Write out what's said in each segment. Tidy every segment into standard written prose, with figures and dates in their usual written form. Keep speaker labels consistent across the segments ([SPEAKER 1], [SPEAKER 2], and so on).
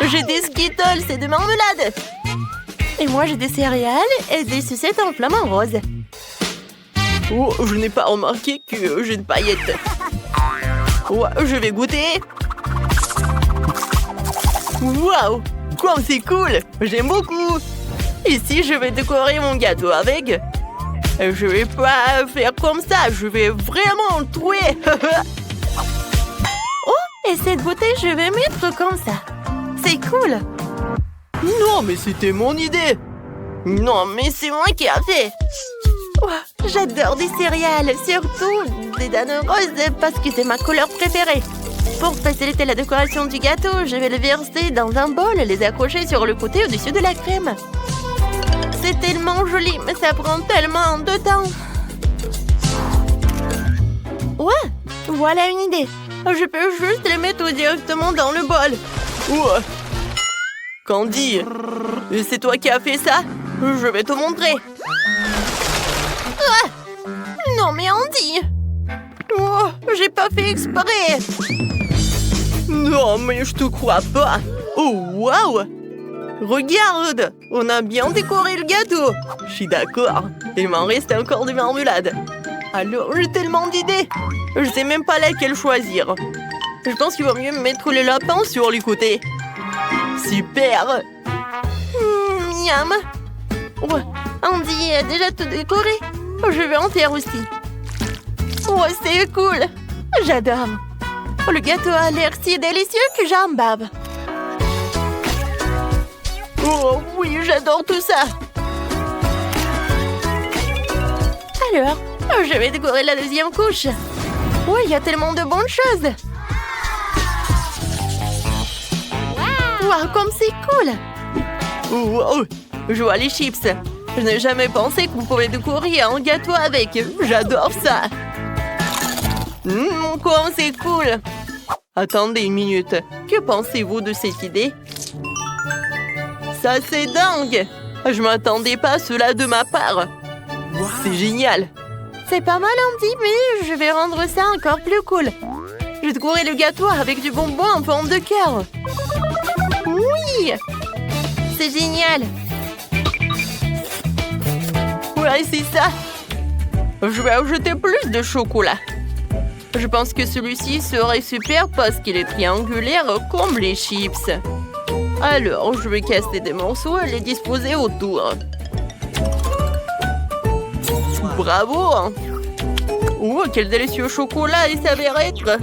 [SPEAKER 1] J'ai des Skittles et de marmelade. Et moi, j'ai des céréales et des sucettes en flamant rose. Oh, je n'ai pas remarqué que j'ai des paillettes. Oh, je vais goûter. Waouh, quoi, c'est cool. J'aime beaucoup. Et si je vais décorer mon gâteau avec? Je vais pas faire comme ça. Je vais vraiment le trouer. Oh, et cette bouteille, je vais mettre comme ça. C'est cool. Non, mais c'était mon idée. Non, mais c'est moi qui a fait. Oh, j'adore des céréales, surtout des dattes roses parce que c'est ma couleur préférée. Pour faciliter la décoration du gâteau, je vais le verser dans un bol et les accrocher sur le côté au-dessus de la crème. C'est tellement joli, mais ça prend tellement de temps. Ouais, voilà une idée. Je peux juste les mettre directement dans le bol. Ouais. Candy, c'est toi qui as fait ça? Je vais te montrer. Ah! Non mais Andy! Oh, j'ai pas fait exprès. Non mais je te crois pas. Oh waouh! Regarde, on a bien décoré le gâteau. Je suis d'accord. Il m'en reste encore de marmelade. Alors j'ai tellement d'idées. Je sais même pas laquelle choisir. Je pense qu'il vaut mieux mettre le lapin sur les côtés. Super. Miam. Oh, Andy a déjà tout décoré. Je vais en faire aussi. Oh, c'est cool. J'adore. Oh, le gâteau a l'air si délicieux que j'en bave. Oh oui, j'adore tout ça. Alors, je vais décorer la deuxième couche. Oh, il y a tellement de bonnes choses. Wow, comme c'est cool. Wow, je vois les chips. Je n'ai jamais pensé que vous pouvez décorer un gâteau avec. J'adore ça. Comme c'est cool. Attendez une minute. Que pensez-vous de cette idée? Ça, c'est dingue. Je m'attendais pas à cela de ma part. Wow. C'est génial. C'est pas mal, Andy, mais je vais rendre ça encore plus cool. Je vais décorer le gâteau avec du bonbon en forme de cœur. Oui! C'est génial. Ouais, c'est ça. Je vais ajouter plus de chocolat. Je pense que celui-ci serait super parce qu'il est triangulaire comme les chips. Alors, je vais casser des morceaux et les disposer autour. Bravo! Oh, quel délicieux chocolat il s'avère être!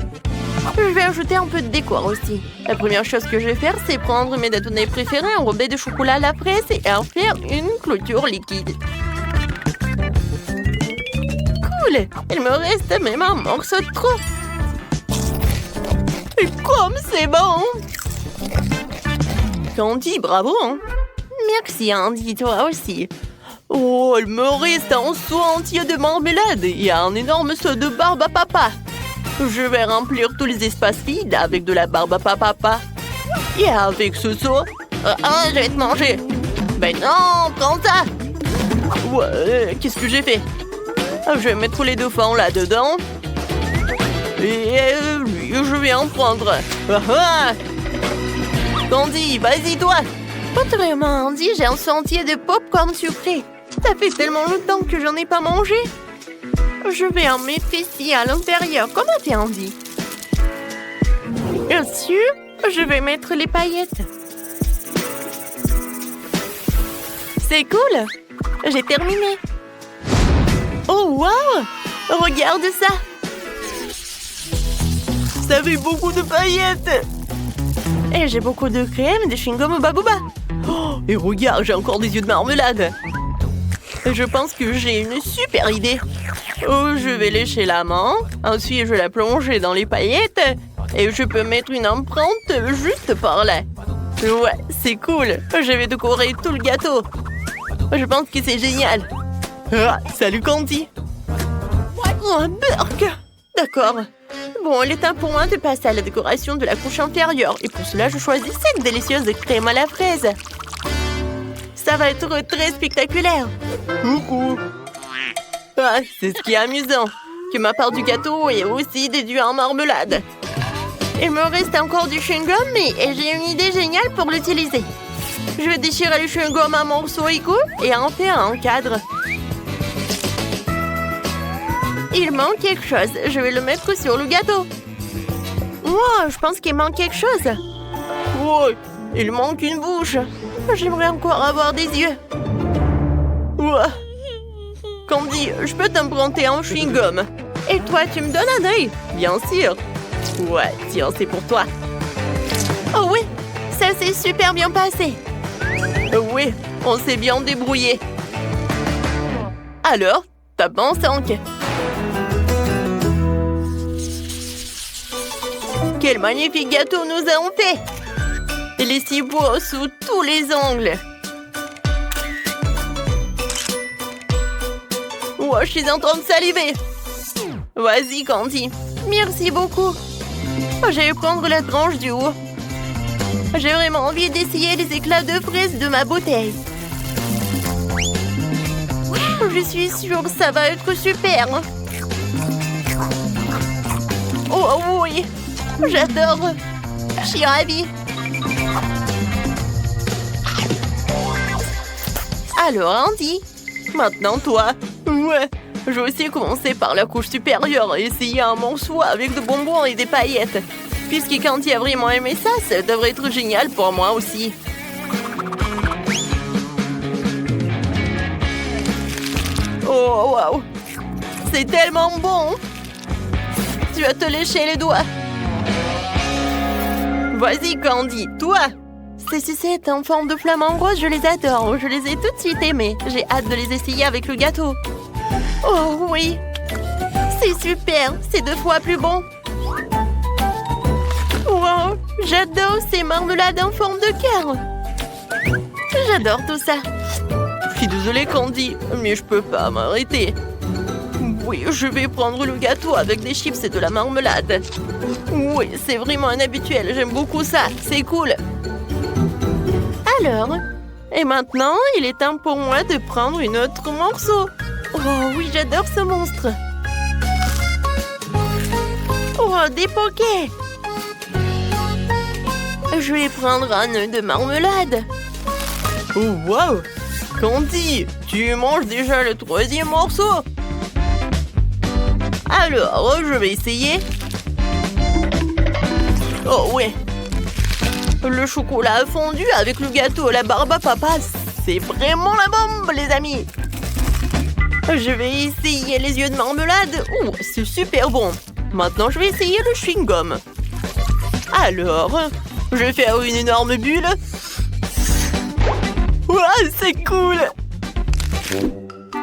[SPEAKER 1] Je vais ajouter un peu de décor aussi. La première chose que je vais faire, c'est prendre mes détonés préférés enrobés de chocolat à la fraise et en faire une clôture liquide. Cool! Il me reste même un morceau de trop. Et comme c'est bon! Candy, bravo! Hein? Merci Andy, toi aussi. Oh, il me reste un seau entier de marmelade et un énorme seau de barbe à papa. Je vais remplir tous les espaces vides avec de la barbe à papa. Et avec ce seau... je vais te manger. Ben non, prends ça. Ouais, qu'est-ce que j'ai fait? Je vais mettre les dauphins là-dedans. Et lui, je vais en prendre. Candy, vas-y toi. Contrairement à Andy, j'ai un seau entier de pop-corn sucré. Ça fait tellement longtemps que j'en ai pas mangé. Je vais en mettre ici à l'intérieur, comme a fait Andy. Bien sûr, je vais mettre les paillettes. C'est cool. J'ai terminé. Oh, wow! Regarde ça. Ça fait beaucoup de paillettes. Et j'ai beaucoup de crème, de chewing-gum au babouba. Oh, et regarde, j'ai encore des yeux de marmelade. Je pense que j'ai une super idée. Oh, je vais lécher la main. Ensuite, je vais la plonger dans les paillettes. Et je peux mettre une empreinte juste par là. Ouais, c'est cool. Je vais décorer tout le gâteau. Je pense que c'est génial. Ah, salut Candy. Oh, un burk. D'accord. Bon, il est temps pour moi de passer à la décoration de la couche inférieure. Et pour cela, je choisis cette délicieuse crème à la fraise. Ça va être très spectaculaire. Coucou. Ah, c'est ce qui est amusant. Que ma part du gâteau est aussi déduite en marmelade. Il me reste encore du chewing-gum, mais j'ai une idée géniale pour l'utiliser. Je vais déchirer le chewing-gum en morceaux égaux et en faire un cadre. Il manque quelque chose. Je vais le mettre sur le gâteau. Wow, je pense qu'il manque quelque chose. Ouais, il manque une bouche. J'aimerais encore avoir des yeux. Ouais. Candy, je peux t'emprunter un chewing-gum. Et toi, tu me donnes un œil? Bien sûr. Ouais, tiens, c'est pour toi. Oh oui, ça s'est super bien passé. Oui, on s'est bien débrouillé. Alors, tape en 5. Quel magnifique gâteau nous avons fait! Il est si beau sous tous les angles. Oh, je suis en train de saliver. Vas-y, Candy. Merci beaucoup. Je vais prendre la tranche du haut. J'ai vraiment envie d'essayer les éclats de fraises de ma bouteille. Je suis sûre que ça va être super. Oh oui, j'adore. Je suis ravie. Alors, Andy, maintenant toi. Ouais, je vais aussi commencer par la couche supérieure et essayer un morceau avec de bonbons et des paillettes. Puisque Candy a vraiment aimé ça, ça devrait être génial pour moi aussi. Oh, waouh! C'est tellement bon! Tu vas te lécher les doigts. Vas-y, Candy, toi! Ces sucettes en forme de flamant rose, je les adore. Je les ai tout de suite aimées. J'ai hâte de les essayer avec le gâteau. Oh oui! C'est super! C'est 2 fois plus bon. Wow! J'adore ces marmelades en forme de cœur. J'adore tout ça. Je suis désolée, Candy, mais je peux pas m'arrêter. Oui, je vais prendre le gâteau avec des chips et de la marmelade. Oui, c'est vraiment un habituel. J'aime beaucoup ça. C'est cool. Alors, et maintenant, il est temps pour moi de prendre une autre morceau. Oh oui, j'adore ce monstre. Oh, des pokés. Je vais prendre un œuf de marmelade. Oh, wow! Candy, tu manges déjà le 3e morceau. Alors, je vais essayer. Oh, ouais. Le chocolat fondu avec le gâteau à la barbe à papa, c'est vraiment la bombe, les amis. Je vais essayer les yeux de marmelade. Oh, c'est super bon. Maintenant, je vais essayer le chewing-gum. Alors, je vais faire une énorme bulle. Wow, c'est cool!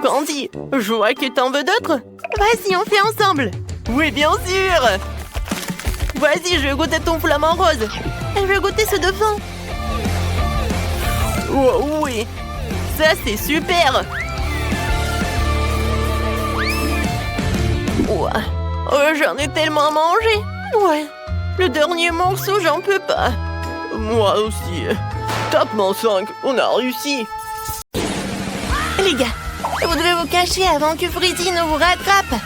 [SPEAKER 1] Candy, je vois que t'en veux d'autres. Vas-y, on fait ensemble. Oui, bien sûr. Vas-y, je vais goûter ton flamant rose. Et je vais goûter ce devant. Oh, oui, ça c'est super. Ouais. Oh, j'en ai tellement mangé. Ouais, le dernier morceau, j'en peux pas. Moi aussi. Tape-moi 5, on a réussi. Les gars, vous devez vous cacher avant que Freddy ne vous rattrape.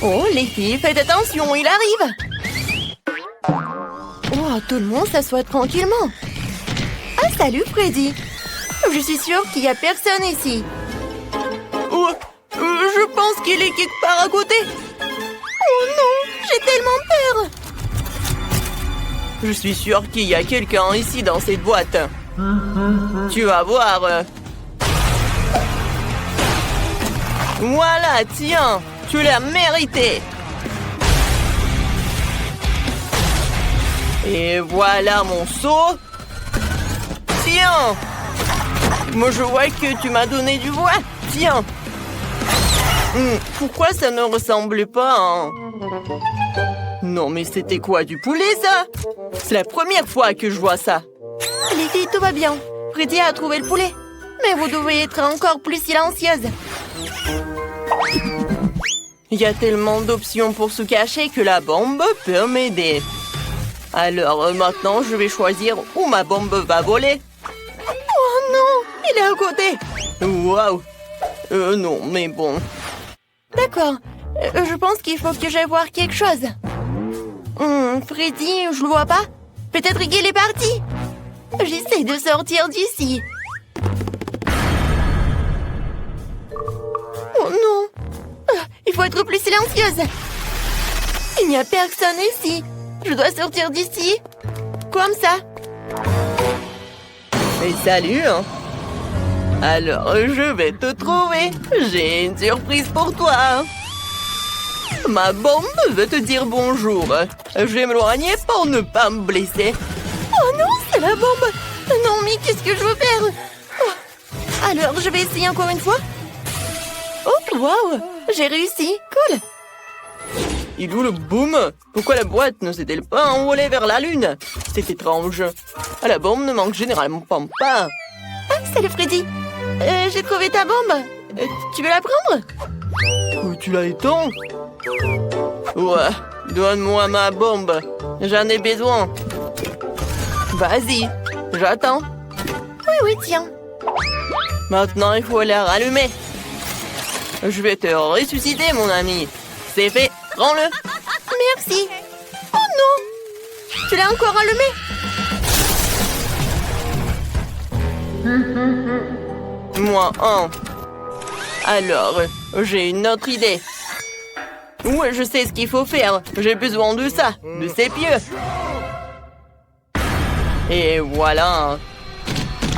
[SPEAKER 1] Oh, les filles, faites attention, il arrive. Oh, tout le monde s'assoit tranquillement. Ah, salut Freddy. Je suis sûre qu'il n'y a personne ici. Oh, je pense qu'il est quelque part à côté. Oh non, j'ai tellement peur. Je suis sûre qu'il y a quelqu'un ici dans cette boîte. Tu vas voir. Voilà, tiens, tu l'as mérité. Et voilà mon seau. Tiens. Moi, je vois que tu m'as donné du bois. Tiens. Pourquoi ça ne ressemble pas à... Non, mais c'était quoi, du poulet, ça? C'est la première fois que je vois ça. Les filles, tout va bien. Freddy a trouvé le poulet. Mais vous devez être encore plus silencieuse. Il y a tellement d'options pour se cacher que la bombe peut m'aider. Alors, maintenant, je vais choisir où ma bombe va voler. Oh non, il est à côté. Waouh. Non, mais bon. D'accord. Je pense qu'il faut que j'aille voir quelque chose. Freddy, je le vois pas. Peut-être qu'il est parti. J'essaie de sortir d'ici. Oh non. Il faut être plus silencieuse. Il n'y a personne ici. Je dois sortir d'ici. Comme ça.
[SPEAKER 2] Et salut, hein. Alors, je vais te trouver. J'ai une surprise pour toi. Ma bombe veut te dire bonjour. Je vais m'éloigner pour ne pas me blesser.
[SPEAKER 1] Oh non, c'est la bombe. Non, mais qu'est-ce que je veux faire? Alors, je vais essayer encore une fois. Oh, waouh, j'ai réussi. Cool.
[SPEAKER 2] Il est où le boom? Pourquoi la boîte ne s'est-elle pas envolée vers la lune? C'est étrange. La bombe ne manque généralement pas.
[SPEAKER 1] Ah, salut Freddy. J'ai trouvé ta bombe. Tu veux la prendre?
[SPEAKER 2] Où tu la étends? Ouais, donne-moi ma bombe. J'en ai besoin. Vas-y, j'attends.
[SPEAKER 1] Oui, tiens.
[SPEAKER 2] Maintenant, il faut la rallumer. Je vais te ressusciter, mon ami. C'est fait, prends-le.
[SPEAKER 1] Merci. Oh non! Tu l'as encore allumé?
[SPEAKER 2] Moi, Alors, j'ai une autre idée. Ouais, je sais ce qu'il faut faire. J'ai besoin de ça, de ces pieux. Et voilà.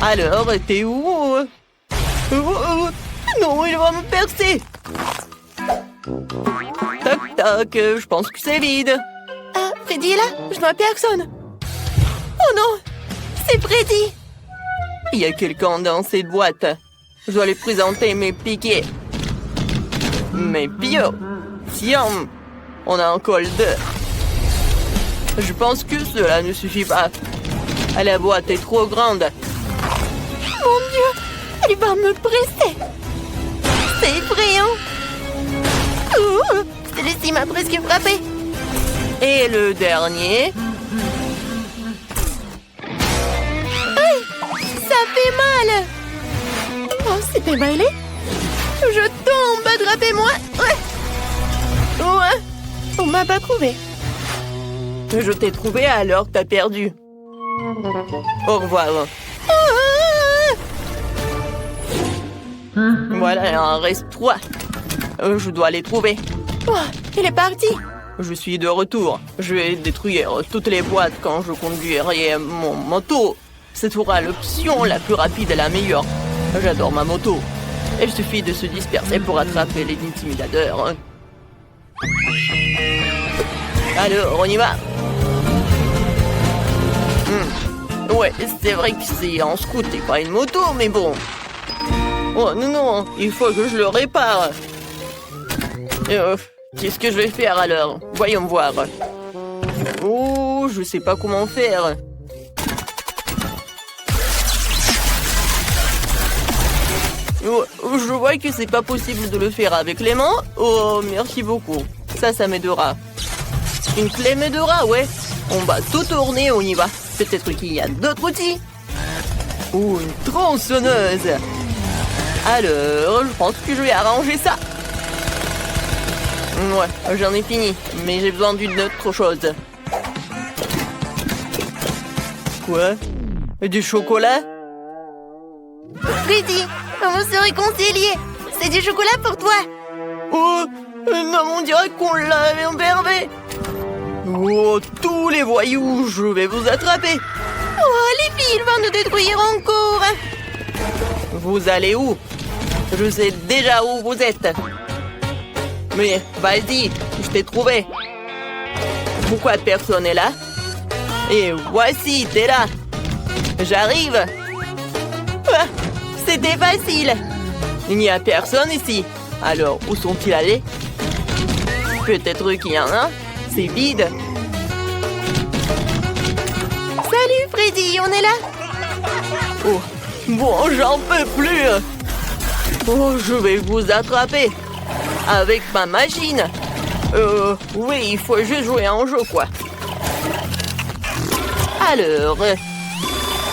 [SPEAKER 2] Alors, t'es où? Non, il va me percer. Toc, toc, je pense que c'est vide.
[SPEAKER 1] Ah, Freddy est là? Je vois personne. Oh non! C'est Freddy!
[SPEAKER 2] Il y a quelqu'un dans cette boîte. Je dois lui présenter mes piquets. Mes pieux. Tiens, on a un col d'œuf. Je pense que cela ne suffit pas. La boîte est trop grande.
[SPEAKER 1] Mon Dieu! Il va me presser! C'est effrayant! Celui-ci m'a presque frappé!
[SPEAKER 2] Et le dernier?
[SPEAKER 1] Aïe! Ça fait mal! Oh, c'est démêlé! Je tombe! Attrapez-moi! Ouais! On m'a pas trouvé!
[SPEAKER 2] Je t'ai trouvé alors t'as perdu. Au revoir. Voilà, il en reste 3. Je dois les trouver.
[SPEAKER 1] Oh, il est parti.
[SPEAKER 2] Je suis de retour. Je vais détruire toutes les boîtes quand je conduirai mon moto. Ce sera l'option la plus rapide et la meilleure. J'adore ma moto. Il suffit de se disperser pour attraper les intimidateurs. Alors, on y va. Ouais, c'est vrai que c'est en scoot et pas une moto, mais bon. Oh non, il faut que je le répare. Qu'est-ce que je vais faire alors? Voyons voir. Oh, je sais pas comment faire. Oh, je vois que c'est pas possible de le faire avec les mains. Oh, merci beaucoup. Ça m'aidera. Une clé m'aidera, ouais. On va tout tourner, on y va. Peut-être qu'il y a d'autres outils. Ou une tronçonneuse. Alors, je pense que je vais arranger ça. Ouais, j'en ai fini. Mais j'ai besoin d'une autre chose. Quoi? Du chocolat?
[SPEAKER 1] Freddy, on se réconcilie. C'est du chocolat pour toi.
[SPEAKER 2] Oh, non, on dirait qu'on l'avait enfermé. Oh, tous les voyous, je vais vous attraper.
[SPEAKER 1] Oh, les filles, ils vont nous détruire encore.
[SPEAKER 2] Vous allez où? Je sais déjà où vous êtes. Mais vas-y, je t'ai trouvé. Pourquoi personne est là? Et voici, t'es là. J'arrive. Ah, c'était facile. Il n'y a personne ici. Alors, où sont-ils allés? Peut-être qu'il y en a. C'est vide.
[SPEAKER 1] Salut Freddy, on est là?
[SPEAKER 2] Oh, bon, j'en peux plus. Oh, je vais vous attraper. Avec ma machine. Oui, il faut juste jouer à un jeu, quoi. Alors,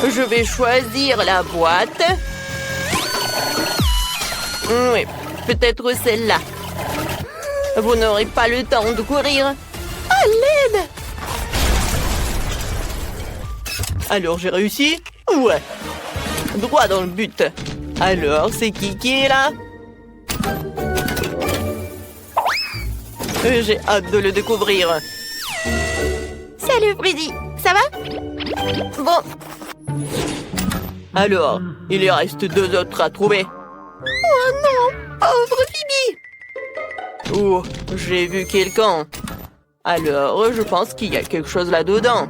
[SPEAKER 2] je vais choisir la boîte. Oui, peut-être celle-là. Vous n'aurez pas le temps de courir.
[SPEAKER 1] À l'aide!
[SPEAKER 2] Alors, j'ai réussi? Ouais. Droit dans le but. Alors, c'est qui est là? J'ai hâte de le découvrir.
[SPEAKER 1] Salut Freddy, ça va? Bon.
[SPEAKER 2] Alors, il y reste 2 autres à trouver.
[SPEAKER 1] Oh non, pauvre Phoebe.
[SPEAKER 2] Oh, j'ai vu quelqu'un. Alors, je pense qu'il y a quelque chose là-dedans.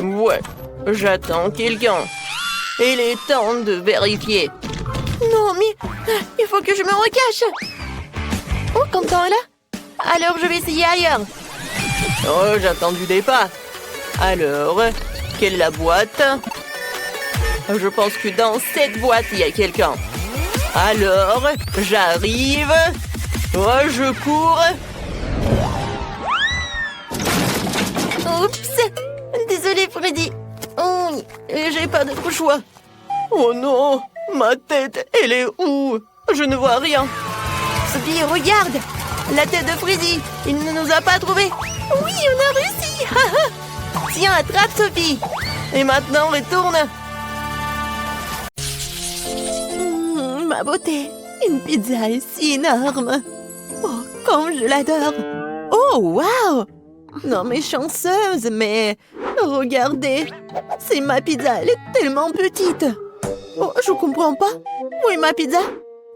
[SPEAKER 2] Ouais, j'attends quelqu'un. Il est temps de vérifier.
[SPEAKER 1] Non, mais il faut que je me recache. Oh, Quentin est là? Alors, je vais essayer ailleurs.
[SPEAKER 2] Oh, j'attends du départ. Alors, quelle est la boîte? Je pense que dans cette boîte, il y a quelqu'un. Alors, j'arrive. Oh, je cours.
[SPEAKER 1] Oups. Désolée, Freddy. Oh, j'ai pas d'autre choix.
[SPEAKER 2] Oh non, ma tête, elle est où? Je ne vois rien.
[SPEAKER 1] Sophie, regarde. La tête de Freddy. Il ne nous a pas trouvés. Oui, on a réussi. Tiens, attrape, Sophie.
[SPEAKER 2] Et maintenant, retourne.
[SPEAKER 1] Ma beauté. Une pizza est si énorme. Oh, comme je l'adore. Oh, waouh. Non, mais chanceuse, mais... Regardez. C'est ma pizza, elle est tellement petite. Oh, je comprends pas. Où est ma pizza?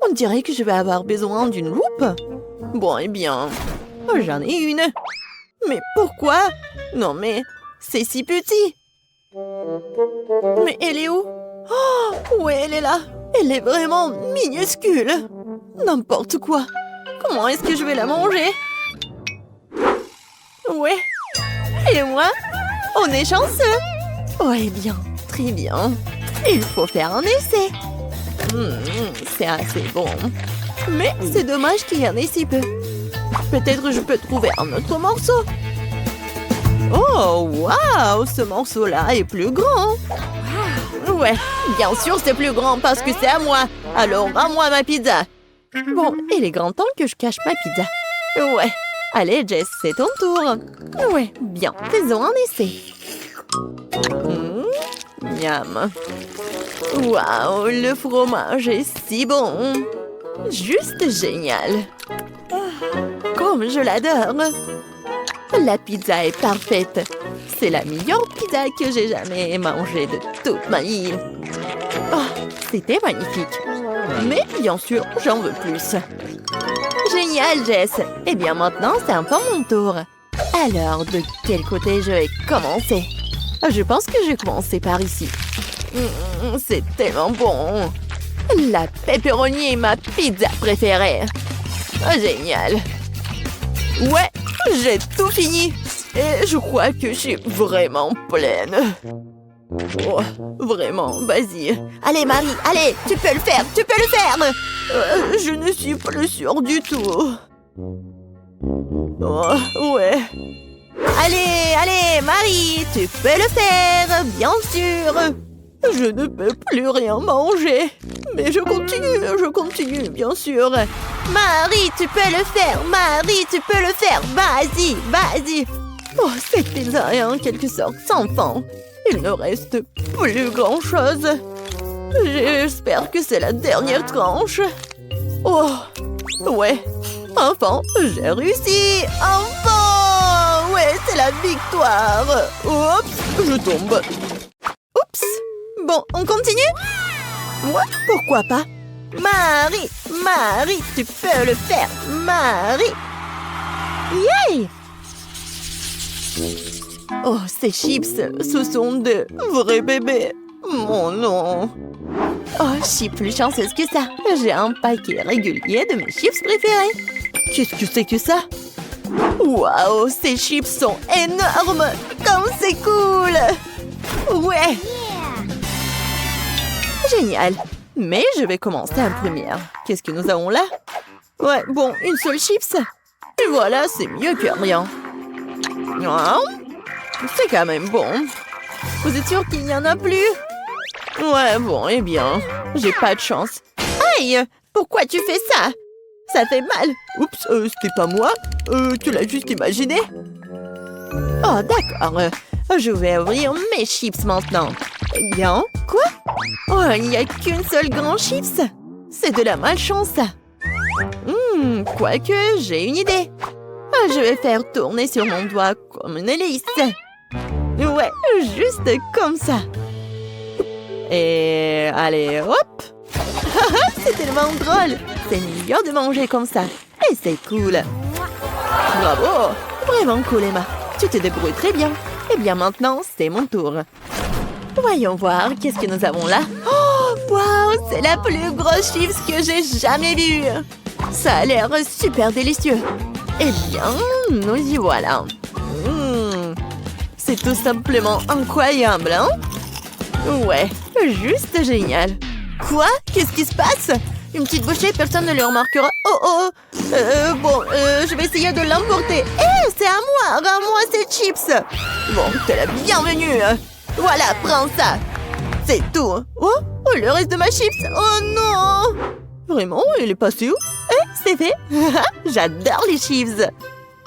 [SPEAKER 1] On dirait que je vais avoir besoin d'une loupe. Bon, eh bien... J'en ai une. Mais pourquoi? Non, mais... C'est si petit. Mais elle est où? Oh, oui, elle est là. Elle est vraiment minuscule. N'importe quoi. Comment est-ce que je vais la manger? Ouais. Et moi? On est chanceux. Oh, eh bien, très bien. Il faut faire un essai. C'est assez bon. Mais c'est dommage qu'il y en ait si peu. Peut-être je peux trouver un autre morceau. Oh, waouh! Ce morceau-là est plus grand. Ouais, bien sûr c'est plus grand parce que c'est à moi. Alors, à moi ma pizza. Bon, il est grand temps que je cache ma pizza. Ouais. Allez, Jess, c'est ton tour. Ouais, bien. Faisons un essai. Miam. Waouh, le fromage est si bon. Juste génial. Comme je l'adore. La pizza est parfaite. C'est la meilleure pizza que j'ai jamais mangée de toute ma vie. Oh, c'était magnifique. Mais bien sûr, j'en veux plus. Génial, Jess. Eh bien, maintenant, c'est un peu mon tour. Alors, de quel côté je vais commencer? Je pense que je vais commencer par ici. C'est tellement bon. La pepperoni est ma pizza préférée. Oh, génial. Ouais, j'ai tout fini. Et je crois que je suis vraiment pleine. Oh, vraiment, vas-y. Allez, Marie, allez, tu peux le faire, tu peux le faire. Je ne suis plus sûre du tout. Oh, ouais. Allez, allez, Marie, tu peux le faire, bien sûr. Je ne peux plus rien manger. Mais je continue, bien sûr. Marie, tu peux le faire, Marie, tu peux le faire. Vas-y, vas-y. Oh, cette pizza est en quelque sorte sans fin. Il ne reste plus grand-chose. J'espère que c'est la dernière tranche. Oh, ouais. Enfin, j'ai réussi. Enfin. Ouais, c'est la victoire. Oups, je tombe. Oups. Bon, on continue? Ouais, pourquoi pas? Marie, Marie, tu peux le faire. Marie. Yay! Oh, ces chips, ce sont de vrais bébés. Mon nom. Oh, je suis plus chanceuse que ça. J'ai un paquet régulier de mes chips préférés. Qu'est-ce que c'est que ça? Waouh, ces chips sont énormes. Comme c'est cool. Ouais. Génial. Mais je vais commencer en première. Qu'est-ce que nous avons là? Ouais, bon, une seule chips. Et voilà, c'est mieux que rien. Oh, c'est quand même bon. Vous êtes sûr qu'il n'y en a plus? Ouais, bon, eh bien, j'ai pas de chance. Aïe! Pourquoi tu fais ça? Ça fait mal. Oups, c'était pas moi. Tu l'as juste imaginé? Oh, d'accord. Je vais ouvrir mes chips maintenant. Eh bien, quoi? Oh, il n'y a qu'une seule grande chips. C'est de la malchance, ça. Quoique, j'ai une idée. Je vais faire tourner sur mon doigt comme une hélice. Ouais, juste comme ça. Et allez, hop. C'est tellement drôle. C'est meilleur de manger comme ça. Et c'est cool. Bravo. Vraiment cool, Emma. Tu te débrouilles très bien. Eh bien, maintenant, c'est mon tour. Voyons voir, qu'est-ce que nous avons là? Oh, wow, c'est la plus grosse chips que j'ai jamais vue. Ça a l'air super délicieux. Eh bien, nous y voilà. C'est tout simplement incroyable, hein? Ouais, juste génial. Quoi? Qu'est-ce qui se passe? Une petite bouchée, personne ne le remarquera. Je vais essayer de l'emporter. C'est à moi! Rends-moi ces chips! Bon, t'es la bienvenue. Voilà, prends ça. C'est tout. Oh, le reste de ma chips. Oh non! Vraiment, il est passé où? C'est fait. J'adore les chips.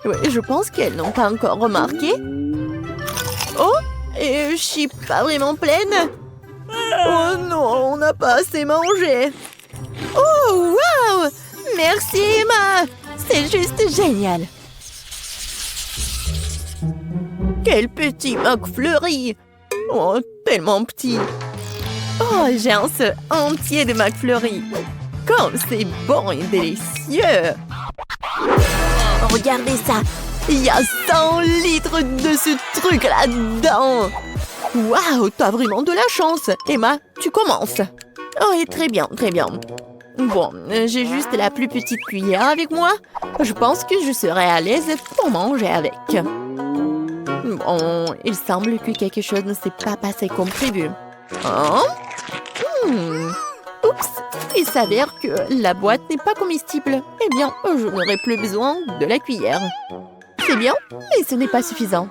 [SPEAKER 1] Ouais, je pense qu'elles n'ont pas encore remarqué. Oh, et je suis pas vraiment pleine. Oh non, on n'a pas assez mangé. Oh, wow! Merci, Emma. C'est juste génial. Quel petit McFlurry. Oh, tellement petit. Oh, j'ai un seul entier de McFlurry. Comme c'est bon et délicieux. Regardez ça. Il y a 100 litres de ce truc là-dedans. Waouh, t'as vraiment de la chance. Emma, tu commences. Oh, et très bien, très bien. Bon, j'ai juste la plus petite cuillère avec moi. Je pense que je serai à l'aise pour manger avec. Bon, il semble que quelque chose ne s'est pas passé comme prévu. Hein? Oups, il s'avère que la boîte n'est pas comestible. Eh bien, je n'aurai plus besoin de la cuillère. C'est bien, mais ce n'est pas suffisant.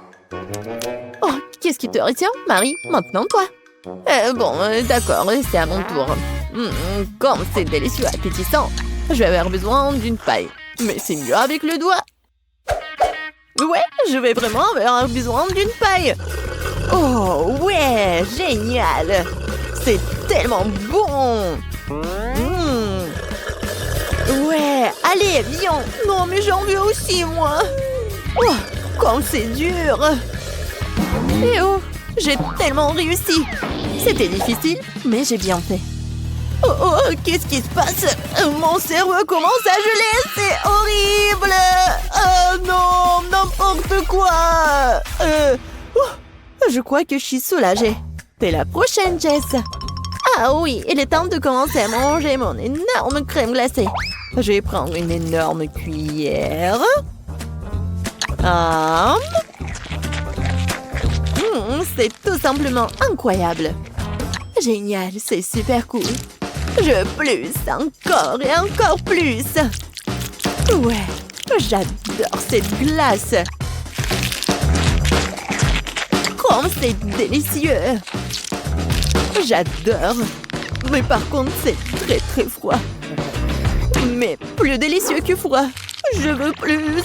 [SPEAKER 1] Oh, qu'est-ce qui te retient, Marie? Maintenant, toi. D'accord, c'est à mon tour. Comme c'est délicieux, appétissant. Je vais avoir besoin d'une paille. Mais c'est mieux avec le doigt. Ouais, je vais vraiment avoir besoin d'une paille. Oh, ouais, génial. C'est tellement bon. Ouais, allez, viens. Non, mais j'en veux aussi, moi. Oh, comme c'est dur. Eh oh, j'ai tellement réussi. C'était difficile, mais j'ai bien fait. Oh, qu'est-ce qui se passe? Mon cerveau commence à geler, c'est horrible. Oh non, n'importe quoi. Je crois que je suis soulagée. T'es la prochaine, Jess. Ah oui, il est temps de commencer à manger mon énorme crème glacée. Je vais prendre une énorme cuillère. C'est tout simplement incroyable. Génial, c'est super cool. Je plus, encore et encore plus. Ouais, j'adore cette glace. Comme c'est délicieux. J'adore. Mais par contre, c'est très très froid. Mais plus délicieux que froid. Je veux plus.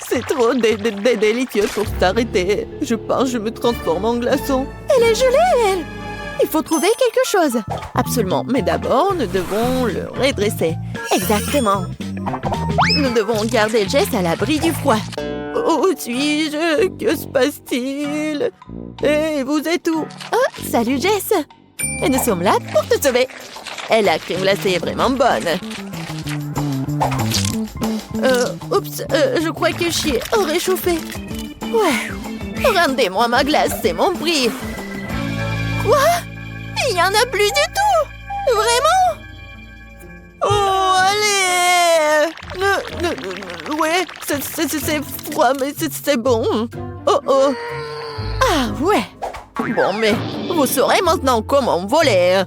[SPEAKER 1] C'est trop délicieux pour s'arrêter. Je pense que je me transforme en glaçon. Elle est gelée, elle. Il faut trouver quelque chose. Absolument. Mais d'abord, nous devons le redresser. Exactement. Nous devons garder Jess à l'abri du froid. Où suis-je? Que se passe-t-il? Et vous êtes où? Oh, salut Jess. Et nous sommes là pour te sauver. Et la crème glacée est vraiment bonne. Je crois que je suis réchauffée. Ouais. Rendez-moi ma glace, c'est mon prix. Quoi? Il n'y en a plus du tout? Vraiment? Oh, allez! Ouais, c'est froid, mais c'est bon. Oh. Ah, ouais. Bon, mais vous saurez maintenant comment voler.